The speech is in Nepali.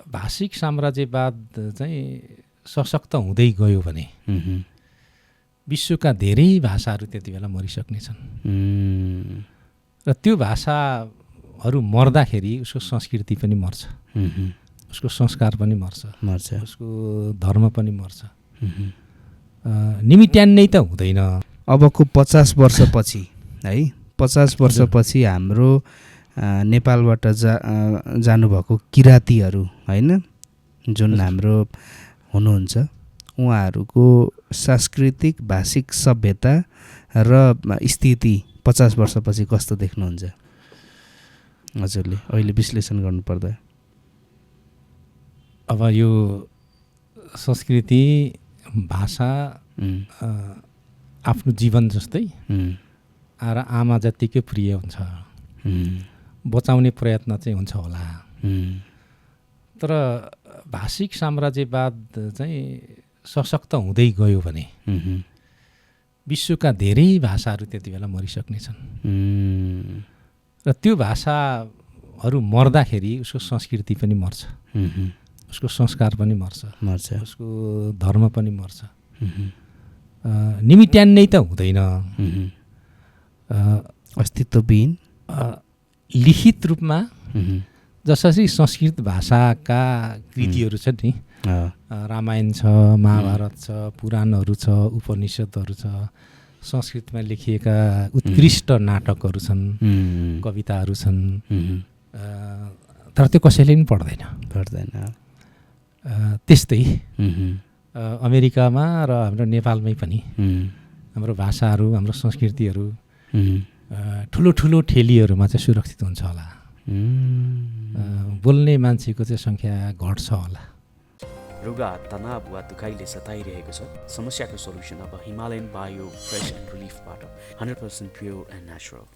भाषिक साम्राज्यवाद चाहिँ सशक्त हुँदै गयो भने विश्वका धेरै भाषाहरू त्यति बेला मरिसक्नेछन् र त्यो भाषाहरू मर्दाखेरि उसको संस्कृति पनि मर्छ, उसको संस्कार पनि मर्छ, उसको धर्म पनि मर्छ, निमिट्यान्नै त हुँदैन। अबको 50 वर्षपछि है, 50 वर्षपछि हाम्रो नेपालबाट जानुभएको किराँतीहरू होइन, जुन हाम्रो हुनुहुन्छ, उहाँहरूको सांस्कृतिक भाषिक सभ्यता र स्थिति 50 वर्षपछि कस्तो देख्नुहुन्छ हजुरले अहिले विश्लेषण गर्नुपर्दा? अब यो संस्कृति भाषा आफ्नो जीवन जस्तै र आमा जत्तिकै प्रिय हुन्छ, बचाउने प्रयत्न चाहिँ हुन्छ होला। तर भाषिक साम्राज्यवाद चाहिँ सशक्त हुँदै गयो भने विश्वका धेरै भाषाहरू त्यति बेला मरिसक्नेछन् र त्यो भाषाहरू मर्दाखेरि उसको संस्कृति पनि मर्छ, उसको संस्कार पनि मर्छ, उसको धर्म पनि मर्छ, निमिट्यान्नै त हुँदैन। अस्तित्वविहीन लिखित रूपमा जसरी संस्कृत भाषाका कृतिहरू छन् नि, रामायण छ, महाभारत छ, पुराणहरू छ, उपनिषदहरू छ, संस्कृतमा लेखिएका उत्कृष्ट नाटकहरू छन्, कविताहरू छन्, तर त्यो कसैले पनि पढ्दैन। त्यस्तै अमेरिकामा र हाम्रो नेपालमै पनि हाम्रो भाषाहरू, हाम्रो संस्कृतिहरू ठुलो ठुलो ठेलीहरूमा चाहिँ सुरक्षित हुन्छ होला, बोल्ने मान्छेको चाहिँ सङ्ख्या घट्छ होला। रुगा, तनाव वा दुखाइले सताइरहेको छ? समस्याको सोल्युसन अब हिमालयन बायो फ्रेस एन्ड रिलिफबाट 100% प्योर एन्ड नेचुरल